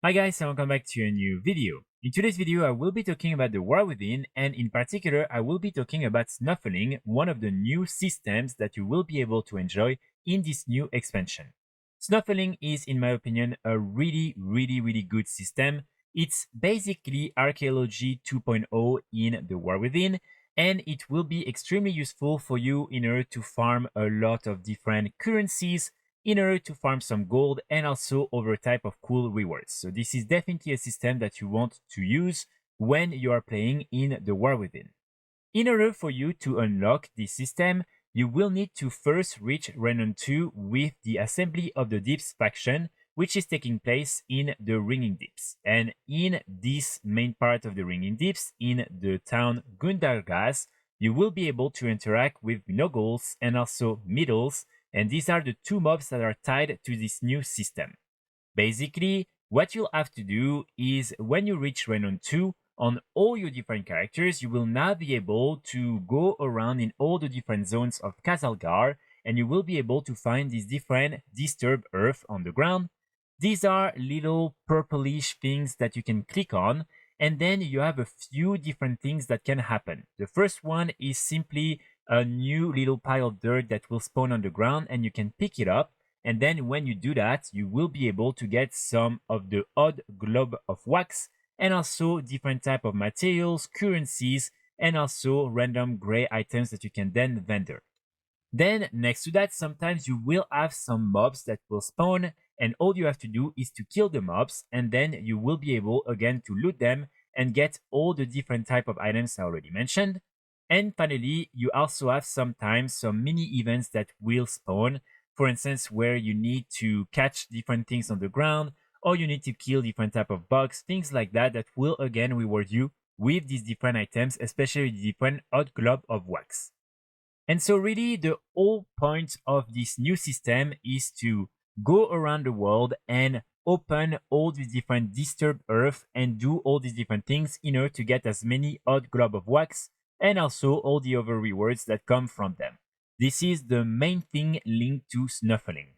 Hi guys and welcome back to a new video. In today's video I will be talking about the War Within, and in particular I will be talking about Snuffling, one of the new systems that you will be able to enjoy in this new expansion. Snuffling is, in my opinion, a really good system. It's basically Archaeology 2.0 in the War Within, and it will be extremely useful for you in order to farm a lot of different currencies, in order to farm some gold, and also other type of cool rewards. So this is definitely a system that you want to use when you are playing in the War Within. In order for you to unlock this system, you will need to first reach Resonant 2 with the Assembly of the Deeps faction, which is taking place in the Ringing Deeps. And in this main part of the Ringing Deeps, in the town Gundargas, you will be able to interact with Noggles and also Middles, and these are the two mobs that are tied to this new system. Basically, what you'll have to do is when you reach Resonant 2, on all your different characters, you will now be able to go around in all the different zones of Kazalgar, and you will be able to find these different disturbed earth on the ground. These are little purplish things that you can click on, and then you have a few different things that can happen. The first one is simply a new little pile of dirt that will spawn on the ground, and you can pick it up. And then when you do that, you will be able to get some of the odd glob of wax, and also different type of materials, currencies, and also random gray items that you can then vendor. Then next to that, sometimes you will have some mobs that will spawn, and all you have to do is to kill the mobs, and then you will be able again to loot them and get all the different type of items I already mentioned. And finally, you also have sometimes some mini events that will spawn, for instance, where you need to catch different things on the ground, or you need to kill different type of bugs, things like that, that will again reward you with these different items, especially the different odd glob of wax. And so really the whole point of this new system is to go around the world and open all these different disturbed earth and do all these different things in order to get as many odd glob of wax and also all the other rewards that come from them. This is the main thing linked to Snuffling.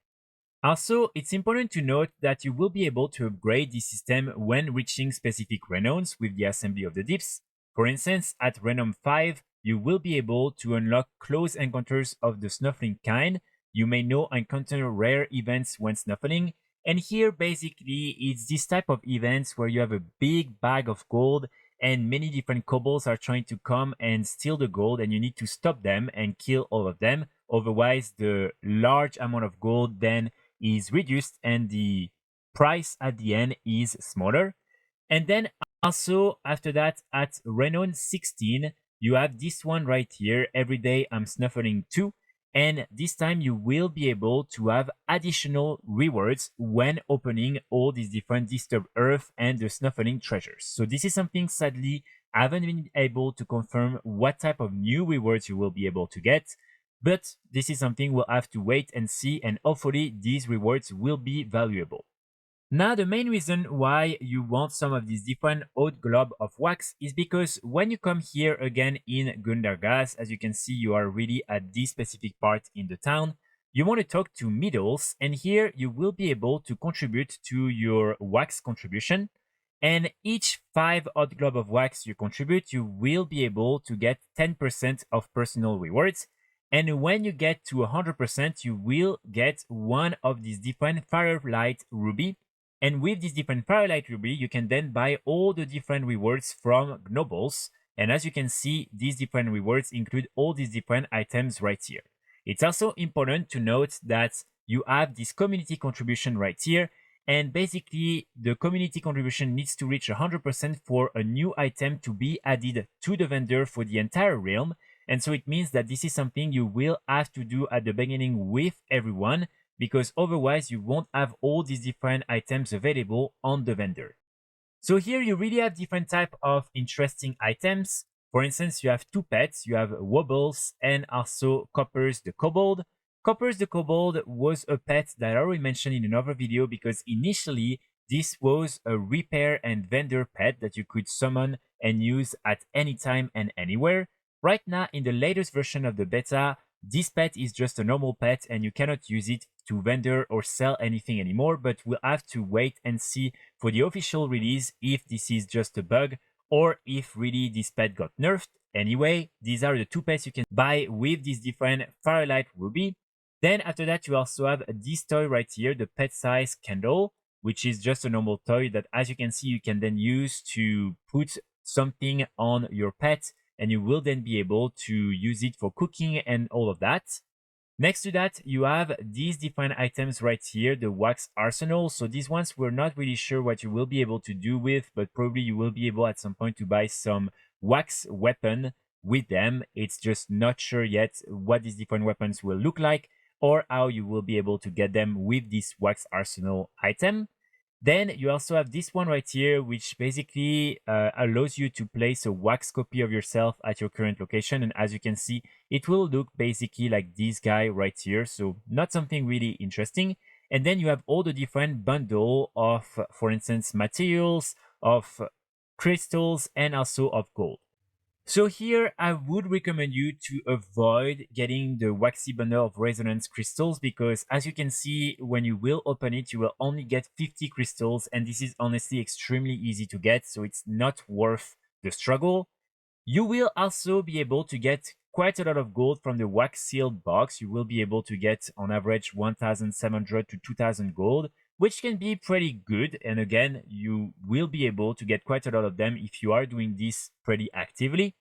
Also, it's important to note that you will be able to upgrade this system when reaching specific renoms with the Assembly of the Deeps. For instance, at Renom 5, you will be able to unlock close encounters of the Snuffling kind. You may now encounter rare events when snuffling, and here basically it's this type of events where you have a big bag of gold and many different kobolds are trying to come and steal the gold, and you need to stop them and kill all of them. Otherwise, the large amount of gold then is reduced and the price at the end is smaller. And then also after that at Resonant 16, you have this one right here, Every Day I'm Snuffling 2. And this time you will be able to have additional rewards when opening all these different disturbed earth and the Snuffling treasures. So this is something sadly I haven't been able to confirm what type of new rewards you will be able to get. But this is something we'll have to wait and see, and hopefully these rewards will be valuable. Now, the main reason why you want some of these different odd glob of wax is because when you come here again in Gundargas, as you can see, you are really at this specific part in the town. You want to talk to Middles, and here you will be able to contribute to your wax contribution. And each 5 odd glob of wax you contribute, you will be able to get 10% of personal rewards. And when you get to 100%, you will get one of these different Firelight Ruby. And with this different Firelight Ruby, you can then buy all the different rewards from Nobles. And as you can see, these different rewards include all these different items right here. It's also important to note that you have this community contribution right here. And basically, the community contribution needs to reach 100% for a new item to be added to the vendor for the entire realm. And so it means that this is something you will have to do at the beginning with everyone, because otherwise you won't have all these different items available on the vendor. So here you really have different type of interesting items. For instance, you have two pets. You have Wobbles and also Coppers the Kobold. Coppers the Kobold was a pet that I already mentioned in another video, because initially this was a repair and vendor pet that you could summon and use at any time and anywhere. Right now, in the latest version of the beta, this pet is just a normal pet and you cannot use it to vendor or sell anything anymore, but we'll have to wait and see for the official release if this is just a bug or if really this pet got nerfed. Anyway, these are the two pets you can buy with this different Firelight Ruby. Then after that, you also have this toy right here, the pet size candle, which is just a normal toy that, as you can see, you can then use to put something on your pet, and you will then be able to use it for cooking and all of that. Next to that, you have these different items right here, the wax arsenal. So these ones, we're not really sure what you will be able to do with, but probably you will be able at some point to buy some wax weapon with them. It's just not sure yet what these different weapons will look like or how you will be able to get them with this wax arsenal item. Then you also have this one right here, which basically allows you to place a wax copy of yourself at your current location. And as you can see, it will look basically like this guy right here. So not something really interesting. And then you have all the different bundle of, for instance, materials, of crystals, and also of gold. So here, I would recommend you to avoid getting the waxy bundle of resonance crystals because as you can see, when you will open it, you will only get 50 crystals and this is honestly extremely easy to get, so it's not worth the struggle. You will also be able to get quite a lot of gold from the wax sealed box. You will be able to get on average 1,700 to 2,000 gold, which can be pretty good. And again, you will be able to get quite a lot of them if you are doing this pretty actively.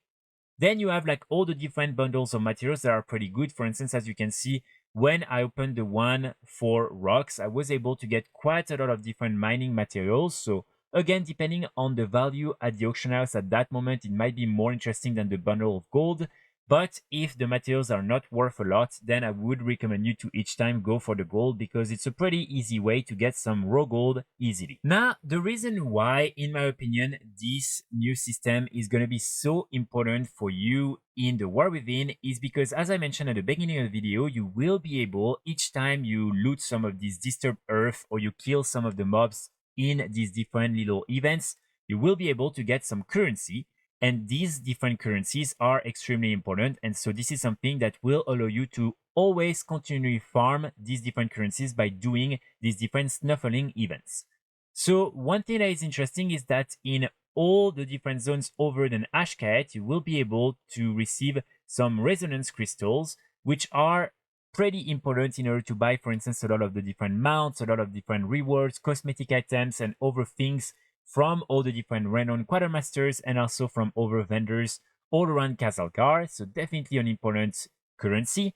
Then you have like all the different bundles of materials that are pretty good. For instance, as you can see, when I opened the one for rocks, I was able to get quite a lot of different mining materials. So again, depending on the value at the auction house at that moment, it might be more interesting than the bundle of gold. But if the materials are not worth a lot, then I would recommend you to each time go for the gold because it's a pretty easy way to get some raw gold easily. Now, the reason why, in my opinion, this new system is going to be so important for you in the War Within is because, as I mentioned at the beginning of the video, you will be able, each time you loot some of these disturbed earth or you kill some of the mobs in these different little events, you will be able to get some currency. And these different currencies are extremely important. And so this is something that will allow you to always continually farm these different currencies by doing these different snuffling events. So one thing that is interesting is that in all the different zones over than Ashkaet, you will be able to receive some resonance crystals, which are pretty important in order to buy, for instance, a lot of the different mounts, a lot of different rewards, cosmetic items, and other things from all the different renowned quartermasters and also from other vendors all around Kazalkar. So definitely an important currency.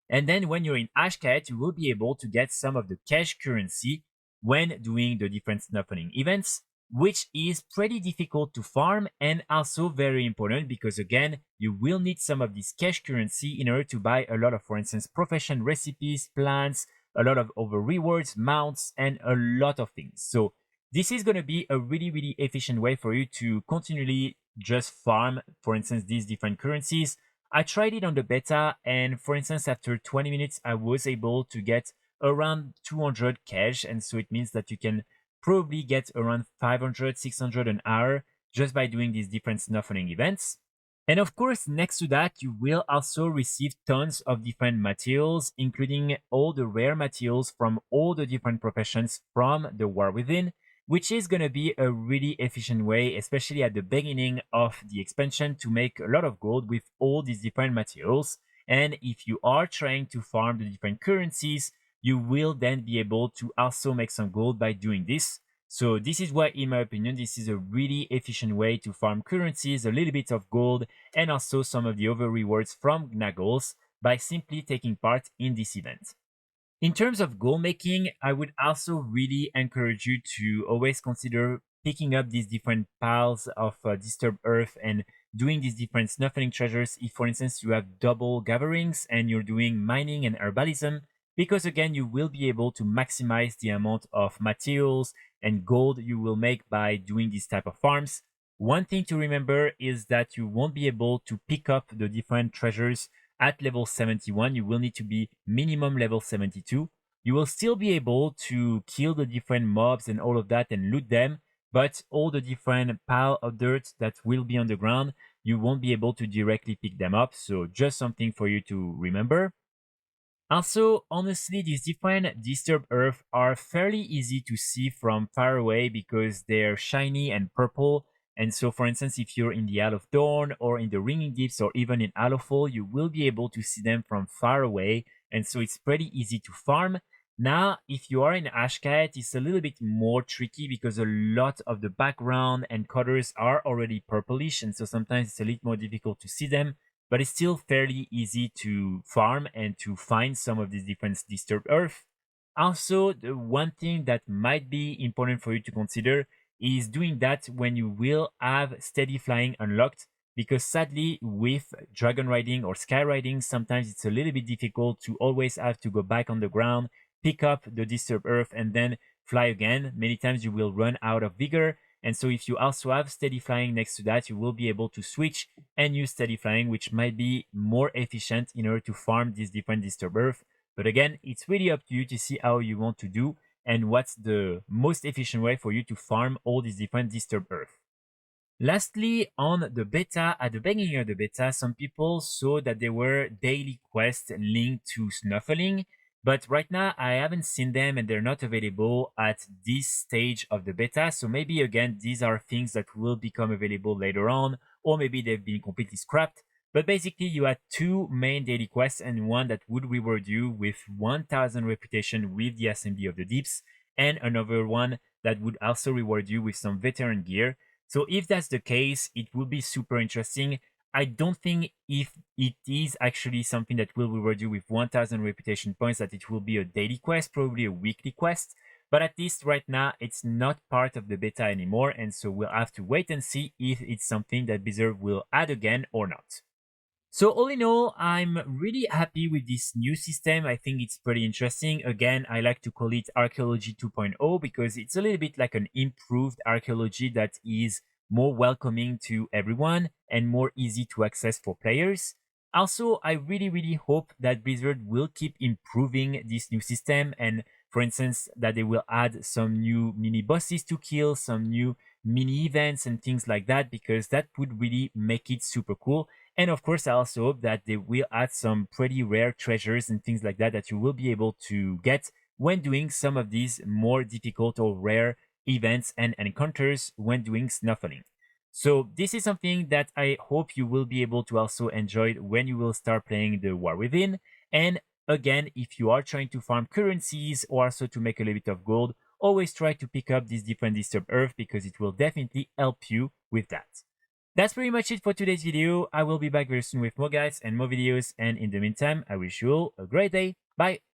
And then when you're in Ashkaet, you will be able to get some of the cash currency when doing the different snuffling events, which is pretty difficult to farm and also very important because again, you will need some of this cash currency in order to buy a lot of, for instance, profession recipes, plants, a lot of other rewards, mounts, and a lot of things. So this is going to be a really, really efficient way for you to continually just farm, for instance, these different currencies. I tried it on the beta, and for instance, after 20 minutes, I was able to get around 200 cash. And so it means that you can probably get around 500, 600 an hour just by doing these different snuffling events. And of course, next to that, you will also receive tons of different materials, including all the rare materials from all the different professions from the War Within, which is going to be a really efficient way, especially at the beginning of the expansion, to make a lot of gold with all these different materials. And if you are trying to farm the different currencies, you will then be able to also make some gold by doing this. So this is why, in my opinion, this is a really efficient way to farm currencies, a little bit of gold, and also some of the other rewards from Gnaggles by simply taking part in this event. In terms of goal making, I would also really encourage you to always consider picking up these different piles of disturbed earth and doing these different snuffling treasures if, for instance, you have double gatherings and you're doing mining and herbalism, because again, you will be able to maximize the amount of materials and gold you will make by doing this type of farms. One thing to remember is that you won't be able to pick up the different treasures at level 71. You will need to be minimum level 72. You will still be able to kill the different mobs and all of that and loot them, but all the different pile of dirt that will be on the ground, you won't be able to directly pick them up. So just something for you to remember. Also, honestly, these different disturbed earth are fairly easy to see from far away because they're shiny and purple. And so, for instance, if you're in the Isle of Dawn or in the Ringing Deeps or even in Allowfall, you will be able to see them from far away. And so it's pretty easy to farm. Now, if you are in Ashcat, it's a little bit more tricky because a lot of the background and colors are already purplish. And so sometimes it's a little more difficult to see them, but it's still fairly easy to farm and to find some of these different disturbed earth. Also, the one thing that might be important for you to consider is doing that when you will have steady flying unlocked, because sadly with dragon riding or sky riding, sometimes it's a little bit difficult to always have to go back on the ground, pick up the disturbed earth and then fly again. Many times you will run out of vigor. And so if you also have steady flying next to that, you will be able to switch and use steady flying, which might be more efficient in order to farm these different disturbed earth. But again, it's really up to you to see how you want to do and what's the most efficient way for you to farm all these different disturbed earth. Lastly, on the beta, at the beginning of the beta, some people saw that there were daily quests linked to Snuffling, but right now I haven't seen them and they're not available at this stage of the beta. So maybe again, these are things that will become available later on, or maybe they've been completely scrapped. But basically, you had two main daily quests and one that would reward you with 1000 reputation with the Assembly of the Deeps, and another one that would also reward you with some veteran gear. So if that's the case, it will be super interesting. I don't think if it is actually something that will reward you with 1000 reputation points that it will be a daily quest, probably a weekly quest. But at least right now, it's not part of the beta anymore. And so we'll have to wait and see if it's something that Blizzard will add again or not. So all in all, I'm really happy with this new system. I think it's pretty interesting. Again, I like to call it Archaeology 2.0 because it's a little bit like an improved archaeology that is more welcoming to everyone and more easy to access for players. Also, I really hope that Blizzard will keep improving this new system and, for instance, that they will add some new mini bosses to kill, some new mini events and things like that, because that would really make it super cool. And of course, I also hope that they will add some pretty rare treasures and things like that you will be able to get when doing some of these more difficult or rare events and encounters when doing snuffling. So this is something that I hope you will be able to also enjoy when you will start playing the War Within. And again, if you are trying to farm currencies or also to make a little bit of gold, always try to pick up these different disturbed earth because it will definitely help you with that. That's pretty much it for today's video. I will be back very soon with more guides and more videos. And in the meantime, I wish you all a great day. Bye.